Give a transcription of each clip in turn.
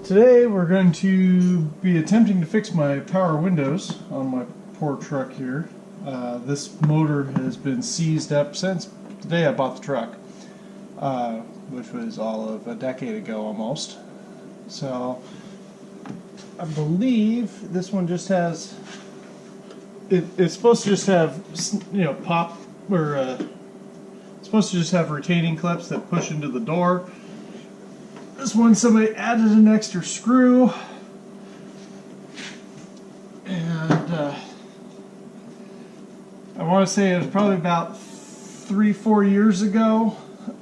Today we're going to be attempting to fix my power windows on my poor truck here. This motor has been seized up since the day I bought the truck, which was all of a decade ago almost. So I believe this one just has, it's supposed to just have, pop, or it's supposed to just have retaining clips that push into the door. This one, somebody added an extra screw, and I want to say it was probably about 3-4 years ago.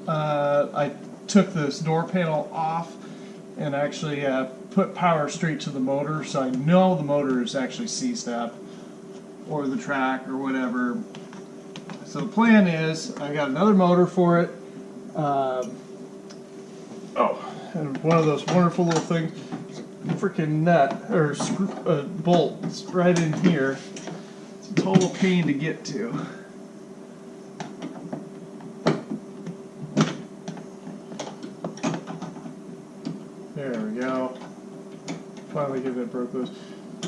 I took this door panel off and actually put power straight to the motor, so I know the motor is actually seized up, or the track, or whatever. So the plan is, I got another motor for it. And one of those wonderful little things, freaking nut, or screw, bolts right in here. It's a total pain to get to. There we go. Finally getting it broke loose.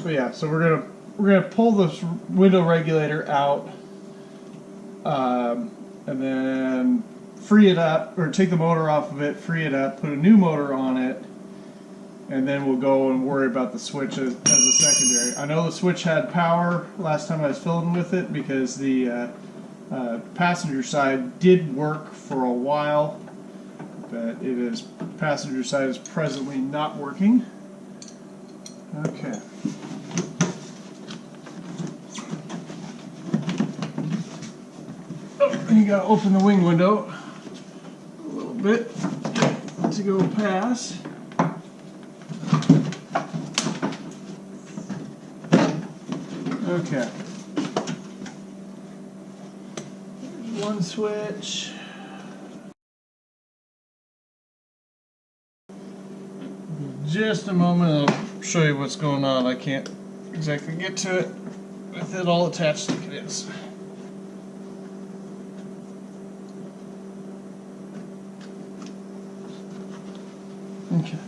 But yeah, so we're gonna pull this window regulator out, and then free it up, or take the motor off of it, free it up, put a new motor on it, and then we'll go and worry about the switch as a secondary. I know the switch had power last time I was filling with it because the passenger side did work for a while, but passenger side is presently not working. Okay. Oh, and you gotta open the wing window bit to go past. Okay. There's one switch. Just a moment, I'll show you what's going on. I can't exactly get to it with it all attached like it is. Okay.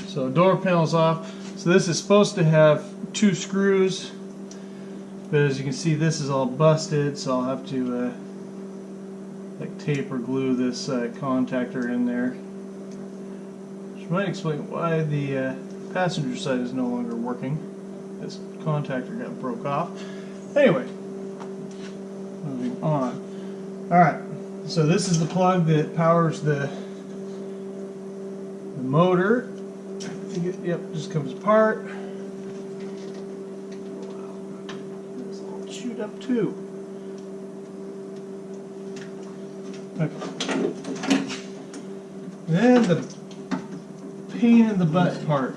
So door panel's off. So this is supposed to have 2 screws, but as you can see, this is all busted. So I'll have to like tape or glue this contactor in there, which might explain why the passenger side is no longer working. This contactor got broke off. Anyway, moving on. All right. So this is the plug that powers the motor. Yep, just comes apart. It's all chewed up too. Okay. Then the pain in the butt part.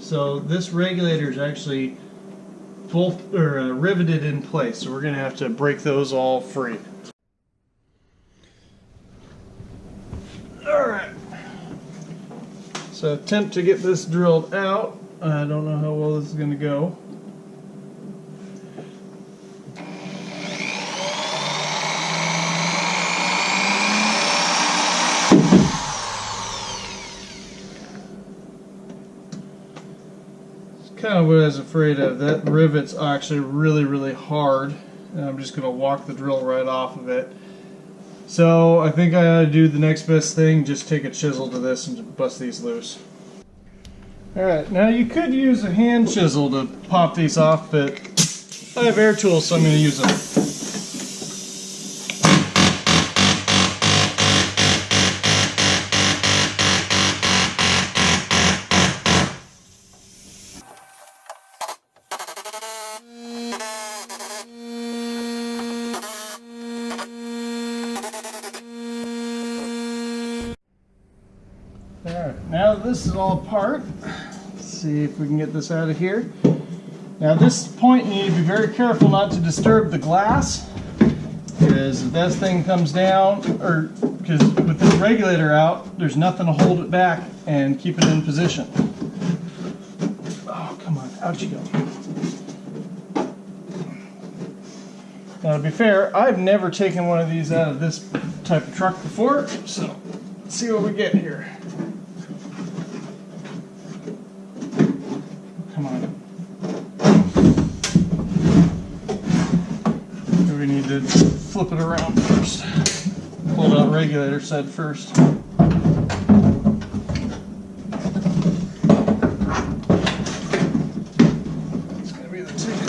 So this regulator is actually riveted in place. So we're going to have to break those all free. So attempt to get this drilled out. I don't know how well this is going to go. It's kind of what I was afraid of. That rivet's actually really, really hard. And I'm just going to walk the drill right off of it. So I think I ought to do the next best thing, just take a chisel to this and bust these loose. Alright, now you could use a hand chisel to pop these off, but I have air tools, so I'm going to use them. Alright, now that this is all apart, let's see if we can get this out of here. Now at this point you need to be very careful not to disturb the glass, because if that thing comes down, or because with this regulator out, there's nothing to hold it back and keep it in position. Oh, come on, out you go. Now to be fair, I've never taken one of these out of this type of truck before, so Let's see what we get here. Come on. We need to flip it around first. Pull out regulator set first. It's gonna be the ticket.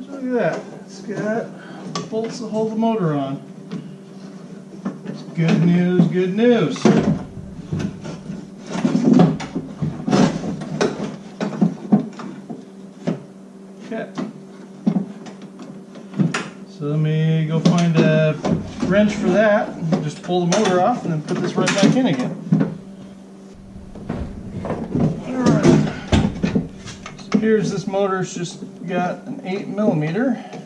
Look at that. It's got bolts to hold the motor on. It's good news, good news. Okay. So let me go find a wrench for that. Just pull the motor off and then put this right back in again. Alright. So here's this motor's just got an 8mm.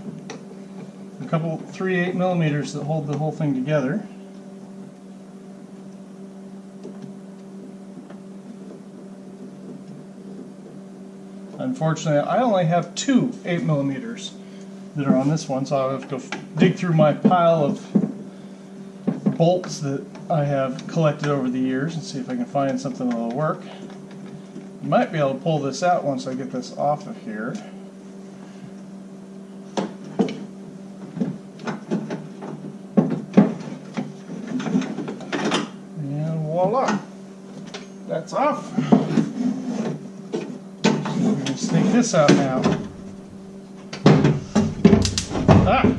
A couple 3 8mm that hold the whole thing together. Unfortunately, I only have 2 8mm that are on this one, so I'll have to go dig through my pile of bolts that I have collected over the years and see if I can find something that'll work. Might be able to pull this out once I get this off of here. And voila! That's off. Let's take this out now. Ah!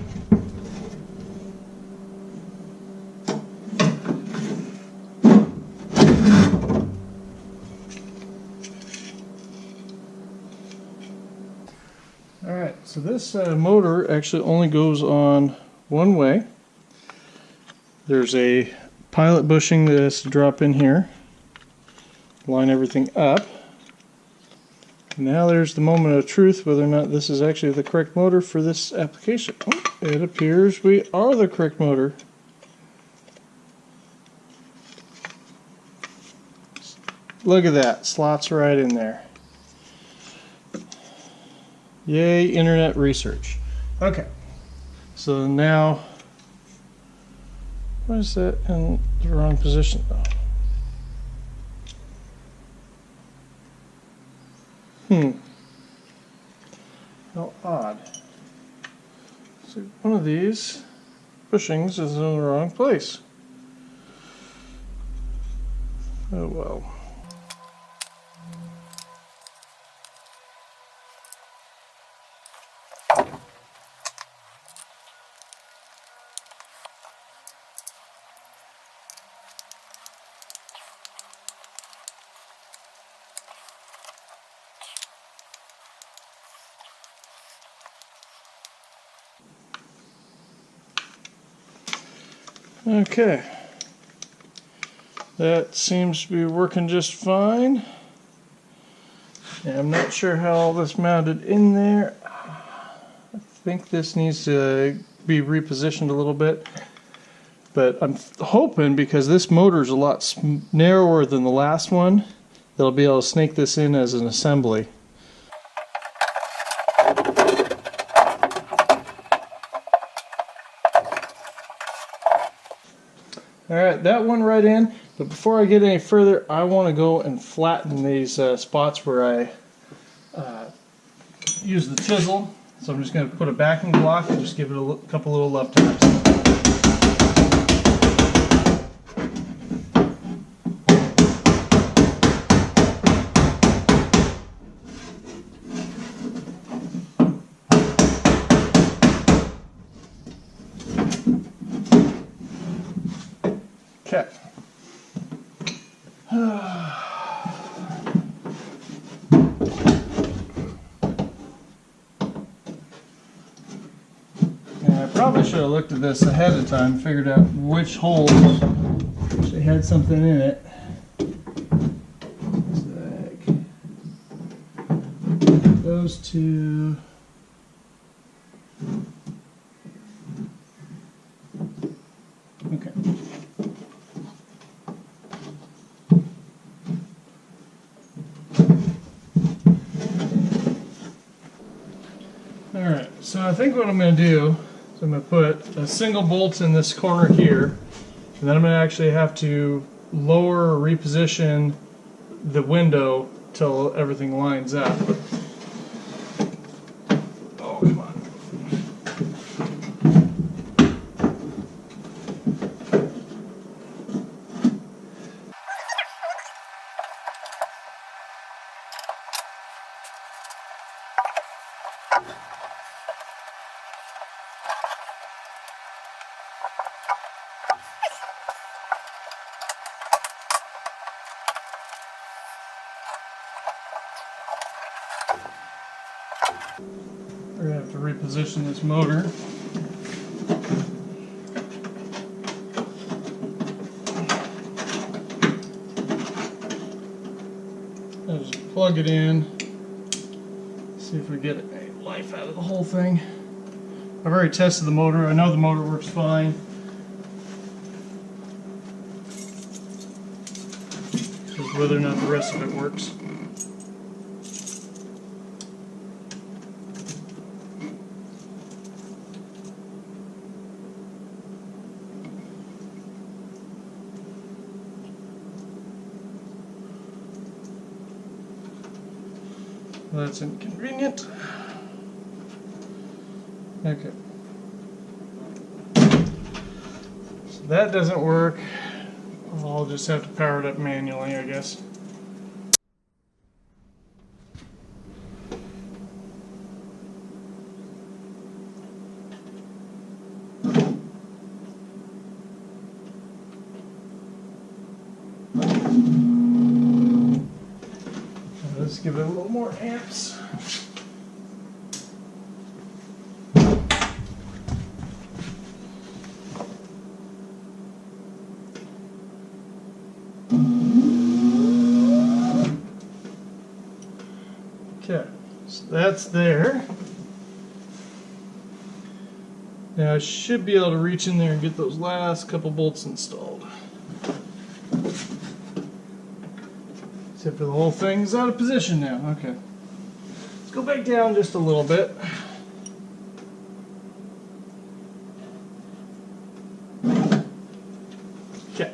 Alright, so this motor actually only goes on one way. There's a pilot bushing that has to drop in here, line everything up. Now there's the moment of truth, whether or not this is actually the correct motor for this application. Oh, it appears we are the correct motor. Look at that, slots right in there. Yay, internet research. Okay, so now, why is that in the wrong position though? How odd. So one of these bushings is in the wrong place. Oh well. Okay, that seems to be working just fine. And I'm not sure how all this mounted in there. I think this needs to be repositioned a little bit, but I'm hoping because this motor is a lot narrower than the last one, they'll be able to snake this in as an assembly. Alright, that one right in, but before I get any further, I want to go and flatten these spots where I use the chisel. So I'm just going to put a backing block and just give it a couple little love taps. Okay. I probably should have looked at this ahead of time and figured out which holes actually had something in it. Like those two. Okay. Alright, So I think what I'm going to do is I'm going to put a single bolt in this corner here, and then I'm going to actually have to lower or reposition the window till everything lines up. Oh, come on. We're going to have to reposition this motor. I'll just plug it in, see if we get any life out of the whole thing. I've already tested the motor. I know the motor works fine. Just whether or not the rest of it works. Well, that's inconvenient. Okay. So that doesn't work. I'll just have to power it up manually, I guess. Let's give it a little more amps. Okay, so that's there. Now I should be able to reach in there and get those last couple bolts installed. Except for the whole thing's out of position now. Okay. Let's go back down just a little bit. Okay.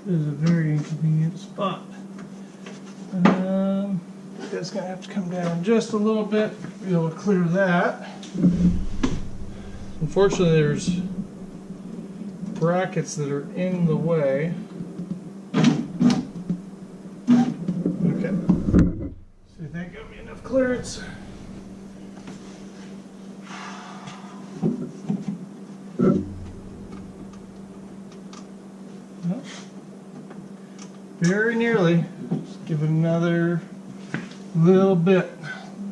This is a very inconvenient spot. That's going to have to come down just a little bit to be able to clear that. Unfortunately, there's brackets that are in the way. Okay. So you think it'll be enough clearance? Nope. Very nearly. Just give it another little bit,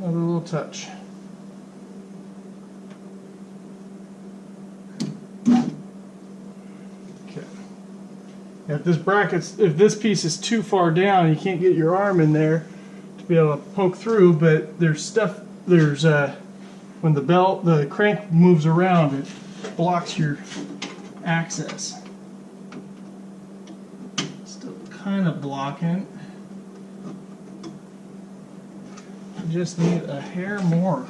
another little touch. Okay. If this piece is too far down, you can't get your arm in there to be able to poke through. But when the crank moves around, it blocks your access. Still kind of blocking. Just need a hair more.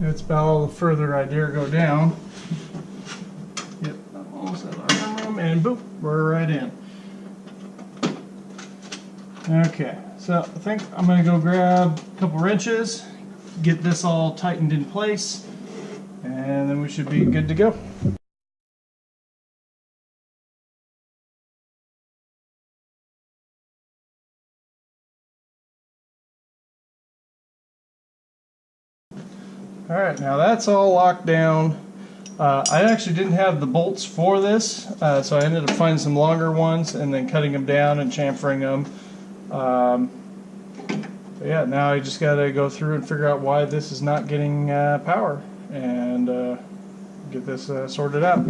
That's about all the further I dare go down. Yep, almost at our arm room, and boop, we're right in. Okay, so I think I'm going to go grab a couple wrenches, get this all tightened in place, and then we should be good to go. Alright, now that's all locked down. I actually didn't have the bolts for this, so I ended up finding some longer ones and then cutting them down and chamfering them. But yeah, now I just got to go through and figure out why this is not getting power and get this sorted out.